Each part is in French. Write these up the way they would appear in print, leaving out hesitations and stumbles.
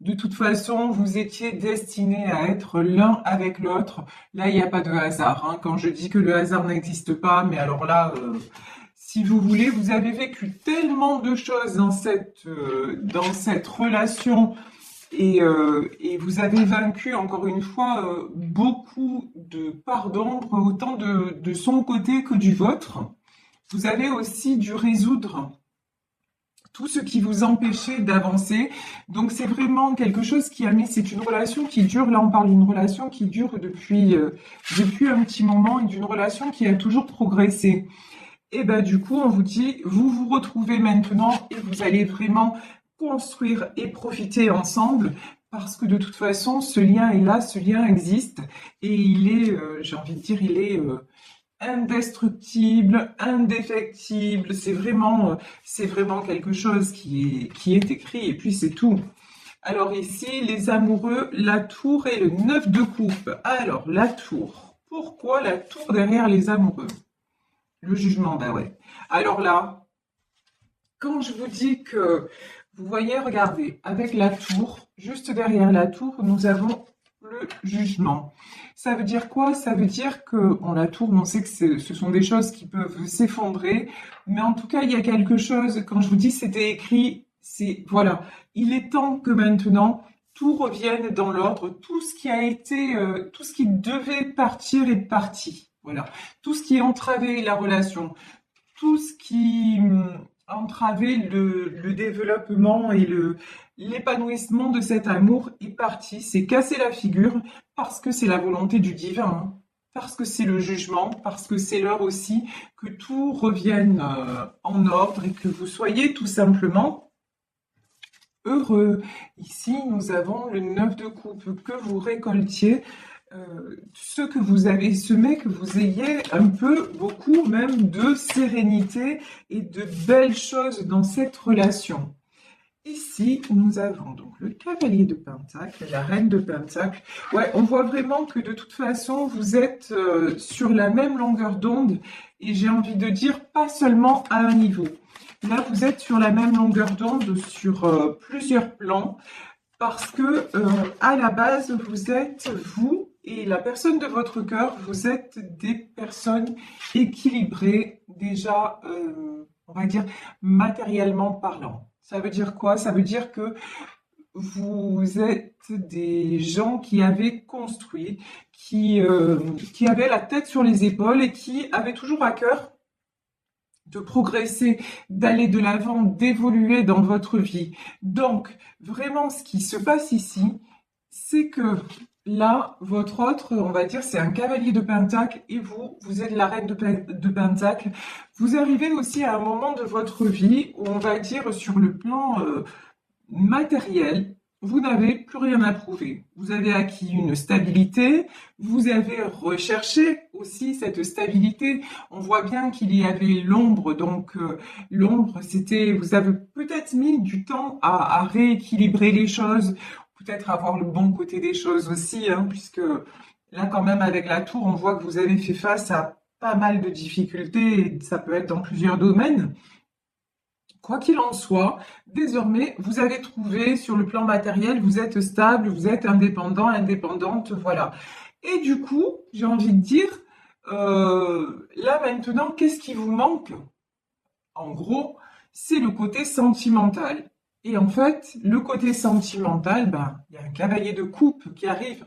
De toute façon, vous étiez destinés à être l'un avec l'autre. Là, il n'y a pas de hasard, hein. Quand je dis que le hasard n'existe pas, mais alors là, si vous voulez, vous avez vécu tellement de choses dans cette relation et vous avez vaincu, encore une fois, beaucoup de parts d'ombre, autant de son côté que du vôtre. Vous avez aussi dû résoudre tout ce qui vous empêchait d'avancer. Donc c'est vraiment quelque chose qui a mis, c'est une relation qui dure, là on parle d'une relation qui dure depuis un petit moment et d'une relation qui a toujours progressé. Et ben du coup on vous dit, vous vous retrouvez maintenant et vous allez vraiment construire et profiter ensemble parce que de toute façon ce lien est là, ce lien existe et il est, j'ai envie de dire, il est indestructible, indéfectible. C'est vraiment quelque chose qui est écrit et puis c'est tout. Alors ici, les amoureux, la tour et le 9 de coupe. Alors, la tour. Pourquoi la tour derrière les amoureux? Le jugement, ben ouais. Alors là, quand je vous dis que, vous voyez, regardez, avec la tour, juste derrière la tour, nous avons le jugement. Ça veut dire quoi? Ça veut dire que, bon, la tour, on sait que ce sont des choses qui peuvent s'effondrer, mais en tout cas, il y a quelque chose, quand je vous dis c'était écrit, c'est, voilà, il est temps que maintenant, tout revienne dans l'ordre, tout ce qui a été, tout ce qui devait partir est parti. Voilà. Tout ce qui entravait la relation, tout ce qui entravait le développement et l'épanouissement de cet amour est parti, c'est cassé la figure parce que c'est la volonté du divin, hein, parce que c'est le jugement, parce que c'est l'heure aussi que tout revienne en ordre et que vous soyez tout simplement heureux. Ici, nous avons le 9 de coupe, que vous récoltiez ce que vous avez semé, que vous ayez un peu, beaucoup même de sérénité et de belles choses dans cette relation. Ici, nous avons donc le cavalier de Pentacle et la reine de Pentacle. Ouais, on voit vraiment que de toute façon, vous êtes sur la même longueur d'onde et j'ai envie de dire pas seulement à un niveau. Là, vous êtes sur la même longueur d'onde sur plusieurs plans parce que à la base, vous êtes vous et la personne de votre cœur, vous êtes des personnes équilibrées déjà, on va dire matériellement parlant. Ça veut dire quoi? Ça veut dire que vous êtes des gens qui avaient construit, qui avaient la tête sur les épaules et qui avaient toujours à cœur de progresser, d'aller de l'avant, d'évoluer dans votre vie. Donc, vraiment, ce qui se passe ici, c'est que là, votre autre, on va dire, c'est un cavalier de Pentacle et vous êtes la reine de Pentacle. Vous arrivez aussi à un moment de votre vie où on va dire sur le plan matériel, vous n'avez plus rien à prouver. Vous avez acquis une stabilité, vous avez recherché aussi cette stabilité. On voit bien qu'il y avait l'ombre, donc l'ombre, c'était, vous avez peut-être mis du temps à rééquilibrer les choses, peut-être avoir le bon côté des choses aussi, hein, puisque là quand même avec la tour, on voit que vous avez fait face à pas mal de difficultés, et ça peut être dans plusieurs domaines. Quoi qu'il en soit, désormais, vous avez trouvé sur le plan matériel, vous êtes stable, vous êtes indépendant, indépendante, voilà. Et du coup, j'ai envie de dire, là maintenant, qu'est-ce qui vous manque? En gros, c'est le côté sentimental. Et en fait, le côté sentimental, ben, il y a un cavalier de coupe qui arrive.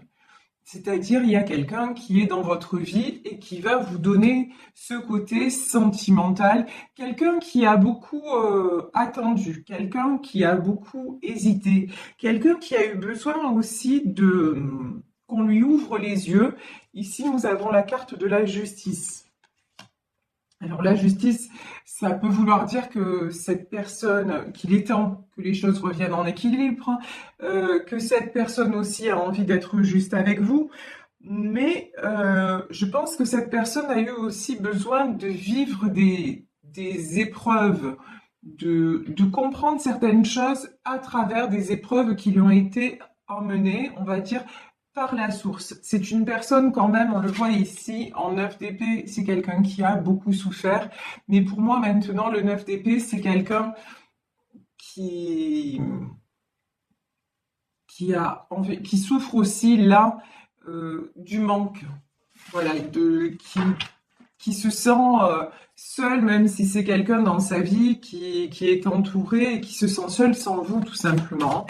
C'est-à-dire, il y a quelqu'un qui est dans votre vie et qui va vous donner ce côté sentimental, quelqu'un qui a beaucoup attendu, quelqu'un qui a beaucoup hésité, quelqu'un qui a eu besoin aussi de qu'on lui ouvre les yeux. Ici, nous avons la carte de la justice. Alors la justice, ça peut vouloir dire que cette personne, qu'il est temps que les choses reviennent en équilibre, que cette personne aussi a envie d'être juste avec vous, mais je pense que cette personne a eu aussi besoin de vivre des épreuves, de comprendre certaines choses à travers des épreuves qui lui ont été emmenées, on va dire, par la source. C'est une personne quand même, on le voit ici, en 9 d'épée, c'est quelqu'un qui a beaucoup souffert. Mais pour moi maintenant, le 9 d'épée, c'est quelqu'un qui, qui souffre aussi là du manque. Voilà, qui se sent seul, même si c'est quelqu'un dans sa vie qui est entouré et qui se sent seul sans vous, tout simplement.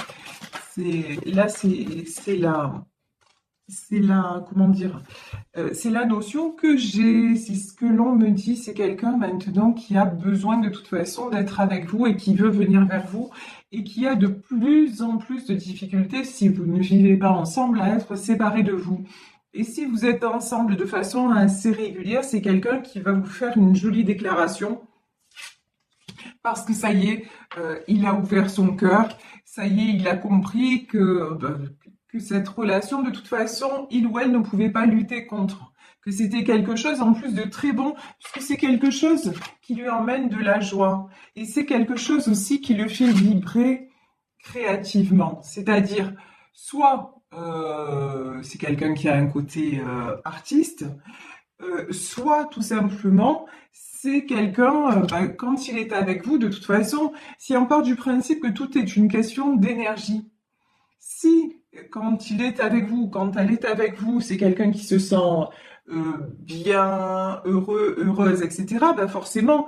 Là, comment dire, c'est la notion que j'ai, c'est ce que l'on me dit, c'est quelqu'un maintenant qui a besoin de toute façon d'être avec vous et qui veut venir vers vous et qui a de plus en plus de difficultés, si vous ne vivez pas ensemble, à être séparé de vous. Et si vous êtes ensemble de façon assez régulière, c'est quelqu'un qui va vous faire une jolie déclaration parce que ça y est, il a ouvert son cœur, ça y est, il a compris que cette relation, de toute façon, il ou elle ne pouvait pas lutter contre, que c'était quelque chose en plus de très bon, puisque c'est quelque chose qui lui emmène de la joie, et c'est quelque chose aussi qui le fait vibrer créativement, c'est-à-dire soit c'est quelqu'un qui a un côté artiste, soit tout simplement, c'est quelqu'un, quand il est avec vous, de toute façon, si on part du principe que tout est une question d'énergie, si quand il est avec vous, quand elle est avec vous, c'est quelqu'un qui se sent bien, heureux, heureuse, etc., forcément,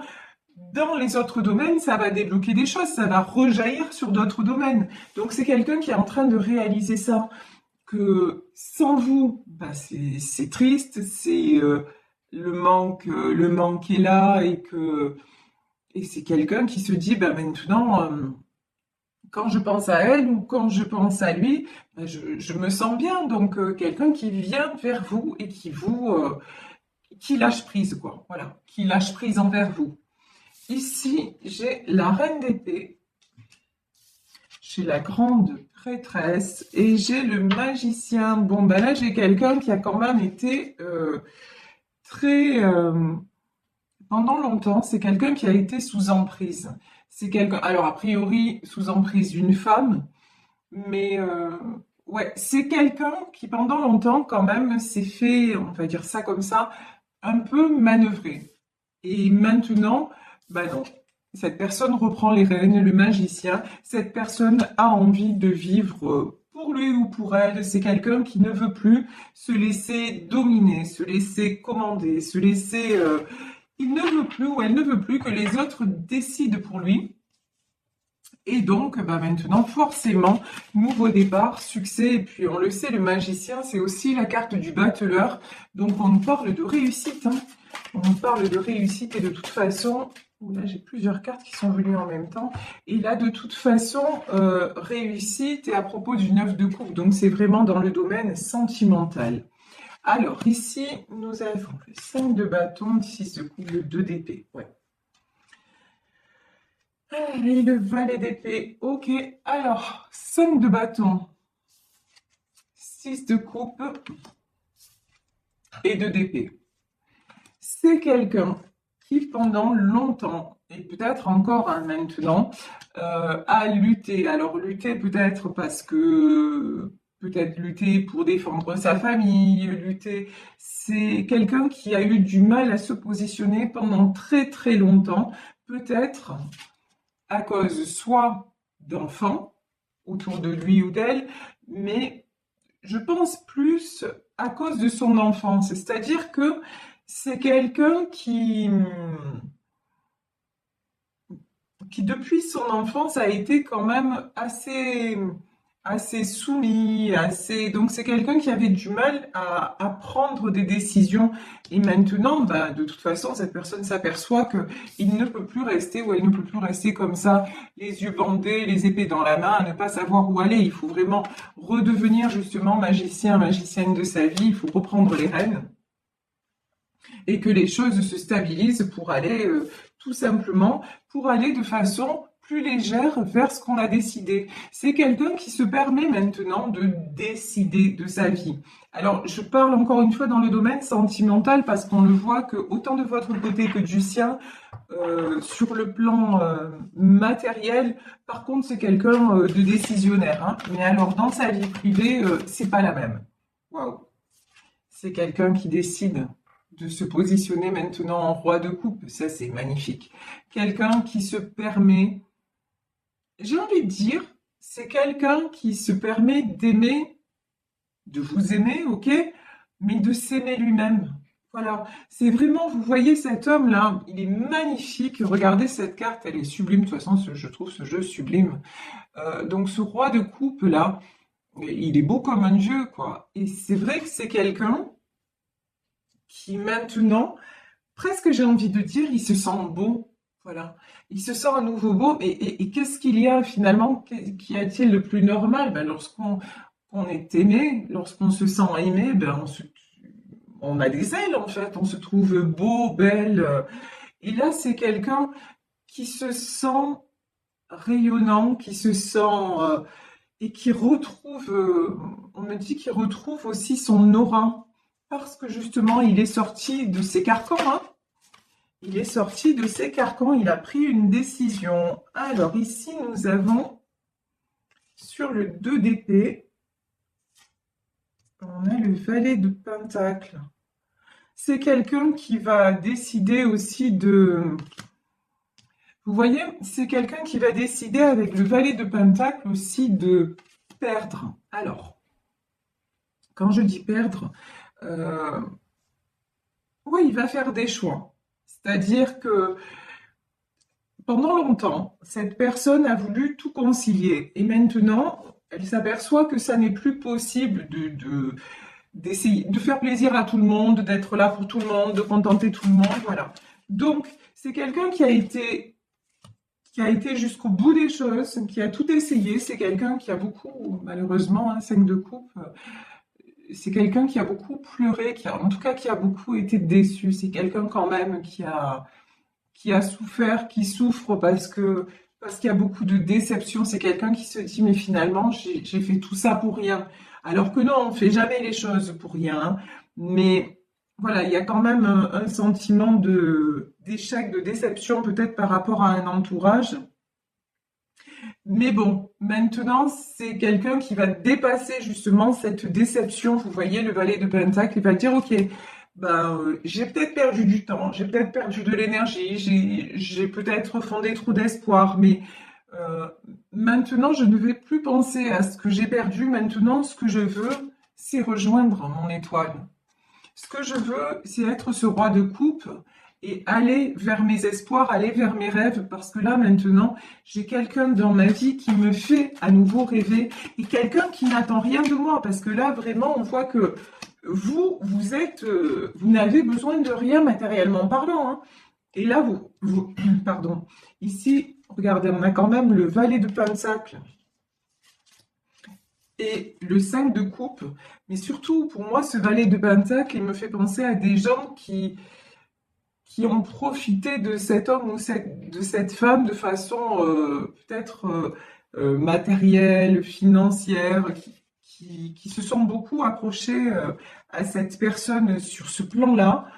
dans les autres domaines, ça va débloquer des choses, ça va rejaillir sur d'autres domaines. Donc c'est quelqu'un qui est en train de réaliser ça, que sans vous, c'est triste, c'est le manque est là et c'est quelqu'un qui se dit maintenant quand je pense à elle ou quand je pense à lui, je me sens bien. Donc quelqu'un qui vient vers vous et qui lâche prise quoi. Voilà, qui lâche prise envers vous. Ici, j'ai la reine d'épée, j'ai la grande prêtresse et j'ai le magicien. Bon, là, j'ai quelqu'un qui a quand même été très... pendant longtemps, c'est quelqu'un qui a été sous emprise. C'est quelqu'un... Alors, a priori, sous emprise d'une femme, mais ouais, c'est quelqu'un qui, pendant longtemps, quand même, s'est fait, on va dire ça comme ça, un peu manœuvrer. Et maintenant, non. Cette personne reprend les rênes, le magicien. Cette personne a envie de vivre pour lui ou pour elle. C'est quelqu'un qui ne veut plus se laisser dominer, se laisser commander, se laisser... il ne veut plus ou elle ne veut plus que les autres décident pour lui. Et donc, maintenant, forcément, nouveau départ, succès. Et puis, on le sait, le magicien, c'est aussi la carte du battleur. Donc, on nous parle de réussite. Hein. On nous parle de réussite et de toute façon... Là, j'ai plusieurs cartes qui sont venues en même temps. Et là, de toute façon, réussite et à propos du 9 de coupe. Donc, c'est vraiment dans le domaine sentimental. Alors, ici, nous avons le 5 de bâton, 6 de coupe, le 2 d'épée. Ouais. Et le valet d'épée. Ok. Alors, 5 de bâton, 6 de coupe et 2 d'épée. C'est quelqu'un qui pendant longtemps, et peut-être encore maintenant, a lutté. Alors lutter peut-être parce que, peut-être lutter pour défendre sa famille, lutter, c'est quelqu'un qui a eu du mal à se positionner pendant très très longtemps, peut-être à cause soit d'enfants autour de lui ou d'elle, mais je pense plus à cause de son enfance, c'est-à-dire que c'est quelqu'un qui, depuis son enfance, a été quand même assez soumis, donc c'est quelqu'un qui avait du mal à prendre des décisions. Et maintenant, de toute façon, cette personne s'aperçoit qu'il ne peut plus rester ou elle ne peut plus rester comme ça, les yeux bandés, les épées dans la main, à ne pas savoir où aller. Il faut vraiment redevenir justement magicien, magicienne de sa vie. Il faut reprendre les rênes et que les choses se stabilisent pour aller tout simplement, pour aller de façon plus légère vers ce qu'on a décidé. C'est quelqu'un qui se permet maintenant de décider de sa vie. Alors, je parle encore une fois dans le domaine sentimental parce qu'on le voit que autant de votre côté que du sien, sur le plan matériel, par contre, c'est quelqu'un de décisionnaire. Hein. Mais alors, dans sa vie privée, c'est pas la même. Waouh! C'est quelqu'un qui décide de se positionner maintenant en roi de coupe. Ça, c'est magnifique. Quelqu'un qui se permet, j'ai envie de dire, c'est quelqu'un qui se permet d'aimer, de vous aimer, ok, mais de s'aimer lui-même. Voilà, c'est vraiment, vous voyez cet homme-là, il est magnifique. Regardez cette carte, elle est sublime. De toute façon, je trouve ce jeu sublime. Donc ce roi de coupe là, il est beau comme un dieu, quoi. Et c'est vrai que c'est quelqu'un qui maintenant, presque j'ai envie de dire, il se sent beau. Voilà. Il se sent à nouveau beau. Et qu'est-ce qu'il y a finalement? Qu'y a-t-il de plus normal? Ben, lorsqu'on est aimé, lorsqu'on se sent aimé, ben, on a des ailes en fait. On se trouve beau, belle. Et là, c'est quelqu'un qui se sent rayonnant, qui se sent et qui retrouve, on me dit qu'il retrouve aussi son aura, parce que justement, il est sorti de ses carcans, hein. Il est sorti de ses carcans, il a pris une décision. Alors ici, nous avons, sur le 2 d'épée, on a le valet de pentacle. C'est quelqu'un qui va décider aussi de... Vous voyez, c'est quelqu'un qui va décider avec le valet de pentacle aussi de perdre. Alors, quand je dis perdre, oui, il va faire des choix. C'est-à-dire que pendant longtemps, cette personne a voulu tout concilier. Et maintenant, elle s'aperçoit que ça n'est plus possible d'essayer de faire plaisir à tout le monde, d'être là pour tout le monde, de contenter tout le monde. Voilà. Donc, c'est quelqu'un qui a été jusqu'au bout des choses, qui a tout essayé. C'est quelqu'un qui a beaucoup, malheureusement, un 5 de coupe, c'est quelqu'un qui a beaucoup pleuré, en tout cas qui a beaucoup été déçu. C'est quelqu'un quand même qui a souffert, qui souffre parce qu'il y a beaucoup de déception. C'est quelqu'un qui se dit, mais finalement, j'ai fait tout ça pour rien. Alors que non, on ne fait jamais les choses pour rien, hein. Mais voilà, il y a quand même un sentiment d'échec, de déception, peut-être par rapport à un entourage. Mais bon, maintenant, c'est quelqu'un qui va dépasser justement cette déception. Vous voyez, le valet de Pentacle, il va dire, OK, ben, j'ai peut-être perdu du temps, j'ai peut-être perdu de l'énergie, j'ai peut-être fondé trop d'espoir, mais maintenant, je ne vais plus penser à ce que j'ai perdu. Maintenant, ce que je veux, c'est rejoindre mon étoile. Ce que je veux, c'est être ce roi de coupe et aller vers mes espoirs, aller vers mes rêves, parce que là, maintenant, j'ai quelqu'un dans ma vie qui me fait à nouveau rêver, et quelqu'un qui n'attend rien de moi, parce que là, vraiment, on voit que vous n'avez besoin de rien matériellement parlant, hein. Et là, pardon, ici, regardez, on a quand même le valet de pentacle et le 5 de coupe, mais surtout, pour moi, ce valet de pentacle, il me fait penser à des gens qui ont profité de cet homme ou de cette femme de façon peut-être matérielle, financière, qui se sont beaucoup accrochés à cette personne sur ce plan-là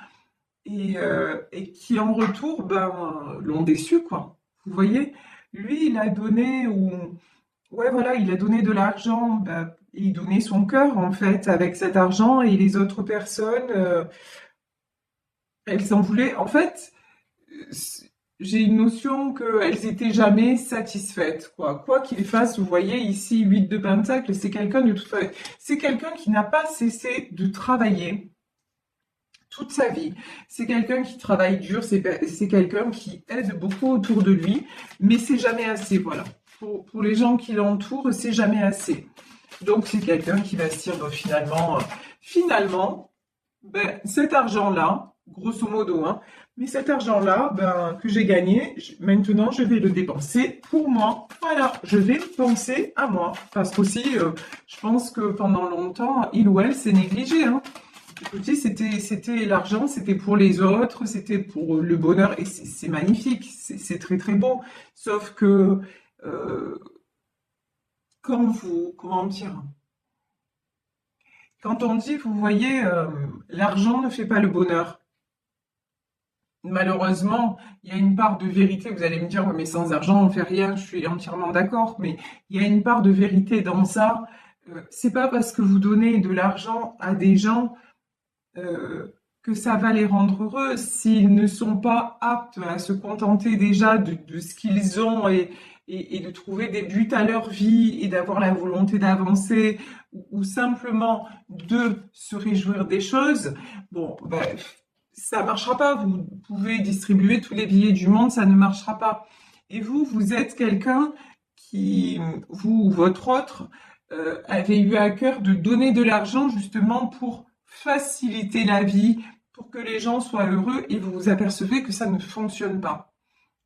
et qui en retour l'ont déçu, quoi. Vous voyez, lui, il a donné ou ouais, voilà, il a donné de l'argent, il donnait son cœur en fait avec cet argent et les autres personnes, elles en voulaient. En fait, j'ai une notion qu'elles étaient jamais satisfaites, quoi. Quoi qu'il fasse, vous voyez ici, 8 de Pentacle, c'est quelqu'un de toute façon, c'est quelqu'un qui n'a pas cessé de travailler toute sa vie. C'est quelqu'un qui travaille dur, c'est quelqu'un qui aide beaucoup autour de lui, mais c'est jamais assez, voilà. Pour les gens qui l'entourent, c'est jamais assez. Donc c'est quelqu'un qui va se dire, finalement, cet argent-là, grosso modo, hein, mais cet argent-là que j'ai gagné, maintenant je vais le dépenser pour moi. Voilà, je vais penser à moi. Parce qu'aussi, je pense que pendant longtemps, il ou elle s'est négligé, hein. Écoutez, c'était l'argent, c'était pour les autres, c'était pour le bonheur, et c'est magnifique, c'est très très beau. Sauf que euh, comment dire, quand on dit, vous voyez, l'argent ne fait pas le bonheur. Malheureusement, il y a une part de vérité. Vous allez me dire, ouais, mais sans argent, on fait rien. Je suis entièrement d'accord, mais il y a une part de vérité dans ça. C'est pas parce que vous donnez de l'argent à des gens que ça va les rendre heureux s'ils ne sont pas aptes à se contenter déjà de ce qu'ils ont et de trouver des buts à leur vie et d'avoir la volonté d'avancer ou simplement de se réjouir des choses, bon, ben, ça marchera pas. Vous pouvez distribuer tous les billets du monde, ça ne marchera pas. Et vous, vous êtes quelqu'un qui, vous ou votre autre, avez eu à cœur de donner de l'argent justement pour faciliter la vie, pour que les gens soient heureux, et vous vous apercevez que ça ne fonctionne pas.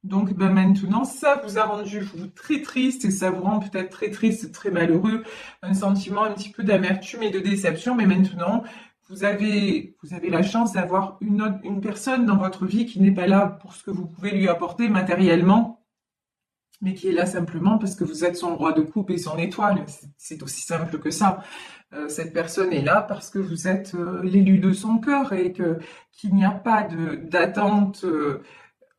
Donc ben maintenant, ça vous a rendu vous très triste et ça vous rend peut-être très triste, très malheureux, un sentiment un petit peu d'amertume et de déception. Mais maintenant, vous avez la chance d'avoir une personne dans votre vie qui n'est pas là pour ce que vous pouvez lui apporter matériellement, mais qui est là simplement parce que vous êtes son roi de coupe et son étoile. C'est aussi simple que ça. Cette personne est là parce que vous êtes l'élu de son cœur et qu'il n'y a pas d'attente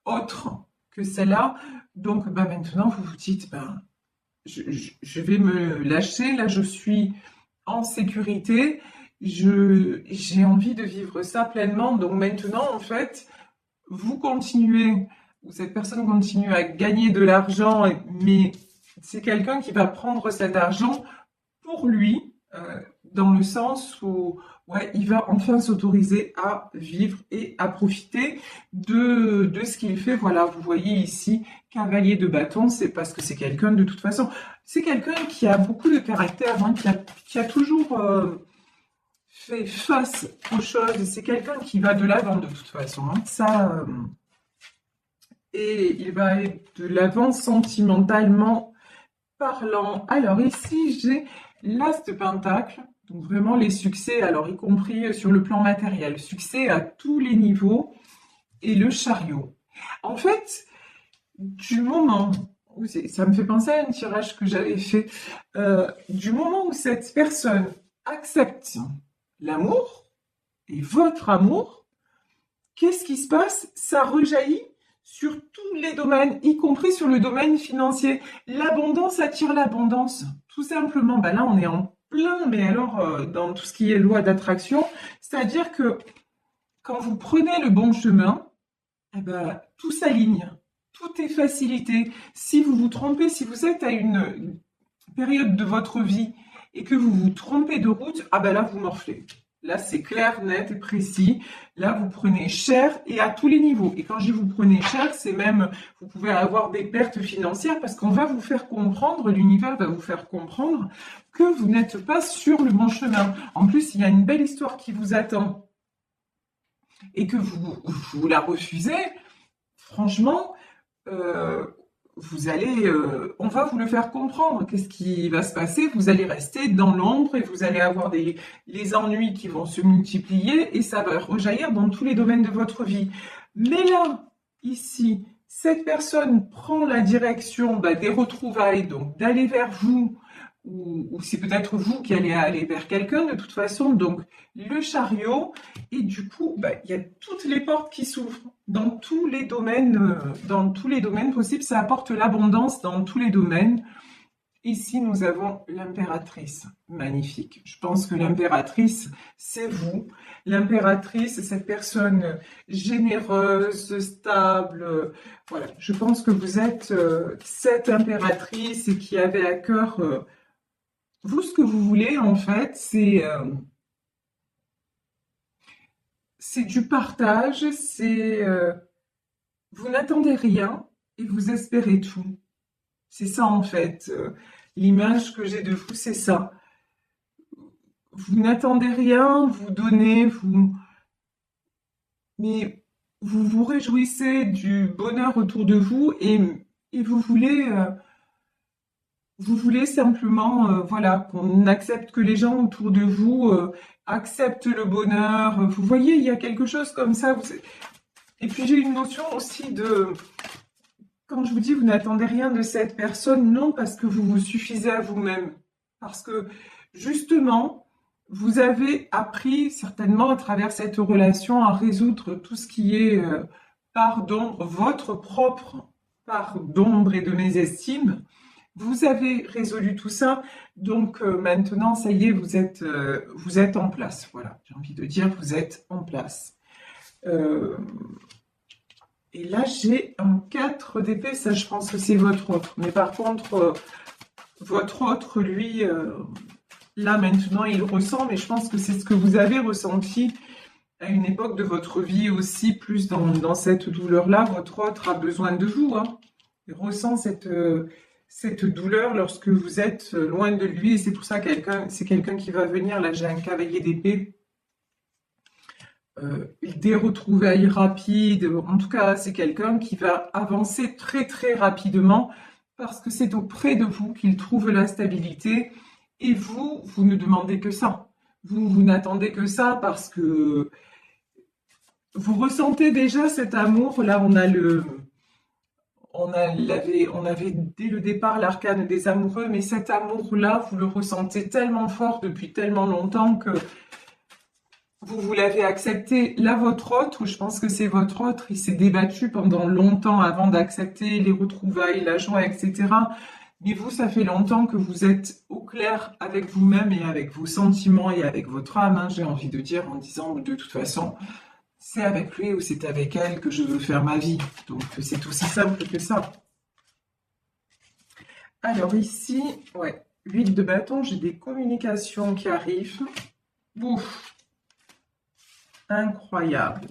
autre que celle-là. Donc ben, maintenant, vous vous dites, ben, je vais me lâcher, là je suis en sécurité, j'ai envie de vivre ça pleinement. Donc maintenant, en fait, vous continuez, ou cette personne continue à gagner de l'argent, mais c'est quelqu'un qui va prendre cet argent pour lui, dans le sens où ouais, il va enfin s'autoriser à vivre et à profiter de ce qu'il fait. Voilà, vous voyez ici, cavalier de bâton, c'est parce que c'est quelqu'un de toute façon, c'est quelqu'un qui a beaucoup de caractère, hein, qui a toujours fait face aux choses. C'est quelqu'un qui va de l'avant de toute façon. Hein, ça, et il va aller de l'avant sentimentalement parlant. Alors ici, j'ai l'As de Pentacle. Donc vraiment les succès, alors y compris sur le plan matériel, succès à tous les niveaux, et le chariot. En fait, du moment où ça me fait penser à un tirage que j'avais fait, du moment où cette personne accepte l'amour et votre amour, qu'est-ce qui se passe? Ça rejaillit sur tous les domaines, y compris sur le domaine financier. L'abondance attire l'abondance, tout simplement. Ben là, on est en plein, mais alors dans tout ce qui est loi d'attraction, c'est-à-dire que quand vous prenez le bon chemin, eh ben, tout s'aligne, tout est facilité. Si vous vous trompez, si vous êtes à une période de votre vie et que vous vous trompez de route, ah ben là, vous morflez. Là, c'est clair, net et précis. Là, vous prenez cher et à tous les niveaux. Et quand je dis vous prenez cher, c'est même, vous pouvez avoir des pertes financières parce qu'on va vous faire comprendre, l'univers va vous faire comprendre que vous n'êtes pas sur le bon chemin. En plus, il y a une belle histoire qui vous attend et que vous la refusez. Franchement, on va vous le faire comprendre. Qu'est-ce qui va se passer? Vous allez rester dans l'ombre et vous allez avoir les ennuis qui vont se multiplier et ça va rejaillir dans tous les domaines de votre vie. Mais là, ici, cette personne prend la direction des retrouvailles, donc d'aller vers vous, ou c'est peut-être vous qui allez aller vers quelqu'un de toute façon, donc le chariot, et du coup, il y a toutes les portes qui s'ouvrent dans tous les domaines possibles, ça apporte l'abondance dans tous les domaines. Ici, nous avons l'impératrice, magnifique. Je pense que l'impératrice, c'est vous. L'impératrice, c'est cette personne généreuse, stable. Voilà, je pense que vous êtes cette impératrice et qui avait à cœur... vous, ce que vous voulez, en fait, c'est du partage, vous n'attendez rien et vous espérez tout. C'est ça, en fait. L'image que j'ai de vous, c'est ça. Vous n'attendez rien, vous donnez, mais vous vous réjouissez du bonheur autour de vous et vous voulez simplement, voilà, qu'on accepte que les gens autour de vous acceptent le bonheur. Vous voyez, il y a quelque chose comme ça. Et puis j'ai une notion aussi quand je vous dis vous n'attendez rien de cette personne, non, parce que vous vous suffisez à vous-même. Parce que justement, vous avez appris certainement à travers cette relation à résoudre tout ce qui est part d'ombre, votre propre part d'ombre et de mésestime. Vous avez résolu tout ça, donc maintenant, ça y est, vous êtes en place. Voilà, j'ai envie de dire, vous êtes en place. Et là, j'ai un 4 d'épée, ça je pense que c'est votre autre. Mais par contre, votre autre, lui, là maintenant, il ressent, mais je pense que c'est ce que vous avez ressenti à une époque de votre vie aussi, plus dans cette douleur-là. Votre autre a besoin de vous, hein. Il ressent cette douleur lorsque vous êtes loin de lui, et c'est pour ça que c'est quelqu'un qui va venir. Là, j'ai un cavalier d'épée. Des retrouvailles rapides. En tout cas, c'est quelqu'un qui va avancer très très rapidement parce que c'est auprès de vous qu'il trouve la stabilité. Et vous ne demandez que ça. Vous n'attendez que ça parce que vous ressentez déjà cet amour. Là, on avait dès le départ l'arcane des amoureux, mais cet amour-là, vous le ressentez tellement fort depuis tellement longtemps que vous l'avez accepté. Là, votre autre, je pense que c'est votre autre, il s'est débattu pendant longtemps avant d'accepter les retrouvailles, la joie, etc. Mais vous, ça fait longtemps que vous êtes au clair avec vous-même et avec vos sentiments et avec votre âme, hein, j'ai envie de dire, en disant de toute façon, c'est avec lui ou c'est avec elle que je veux faire ma vie. Donc, c'est aussi simple que ça. Alors ici, ouais, 8 de bâton, j'ai des communications qui arrivent. Ouf, incroyable.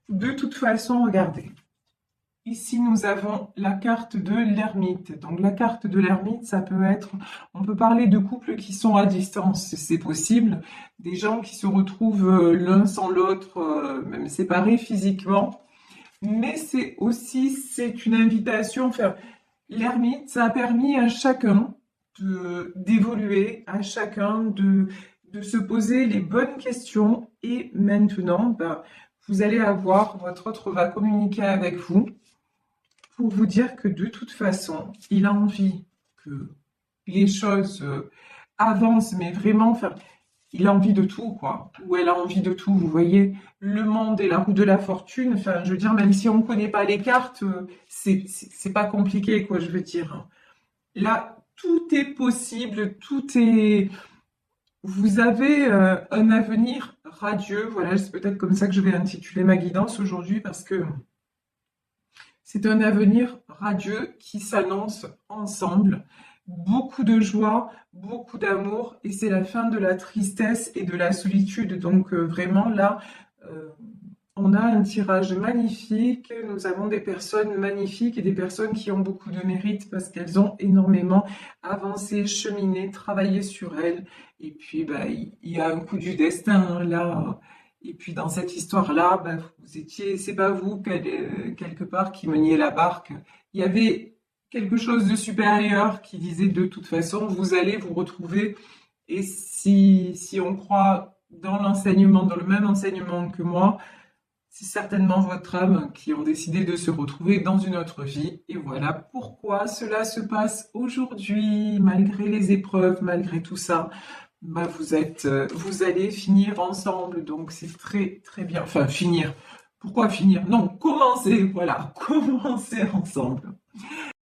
De toute façon, regardez. Ici, nous avons la carte de l'ermite. Donc, la carte de l'ermite, ça peut être... On peut parler de couples qui sont à distance, c'est possible. Des gens qui se retrouvent l'un sans l'autre, même séparés physiquement. Mais c'est aussi, c'est une invitation. Enfin, l'ermite, ça a permis à chacun d'évoluer, à chacun de se poser les bonnes questions. Et maintenant, ben, vous allez avoir, votre autre va communiquer avec vous pour vous dire que de toute façon, il a envie que les choses avancent, mais vraiment, enfin, il a envie de tout, quoi. Ou elle a envie de tout, vous voyez. Le monde et la roue de la fortune, enfin, je veux dire, même si on ne connaît pas les cartes, c'est pas compliqué, quoi, je veux dire. Là, tout est possible, tout est... Vous avez un avenir radieux, voilà, c'est peut-être comme ça que je vais intituler ma guidance aujourd'hui, parce que c'est un avenir radieux qui s'annonce ensemble. Beaucoup de joie, beaucoup d'amour, et c'est la fin de la tristesse et de la solitude. Donc vraiment là, euh, on a un tirage magnifique, nous avons des personnes magnifiques et des personnes qui ont beaucoup de mérite parce qu'elles ont énormément avancé, cheminé, travaillé sur elles. Et puis, bah, il y a un coup du destin, hein, là. Et puis, dans cette histoire-là, bah, vous étiez, c'est pas vous, quelque part, qui meniez la barque. Il y avait quelque chose de supérieur qui disait de toute façon, vous allez vous retrouver. Et si on croit dans l'enseignement, dans le même enseignement que moi, c'est certainement votre âme qui ont décidé de se retrouver dans une autre vie. Et voilà pourquoi cela se passe aujourd'hui, malgré les épreuves, malgré tout ça. Bah vous allez finir ensemble, donc c'est très très bien. Enfin, finir. Pourquoi finir? Non, commencer, voilà, commencer ensemble.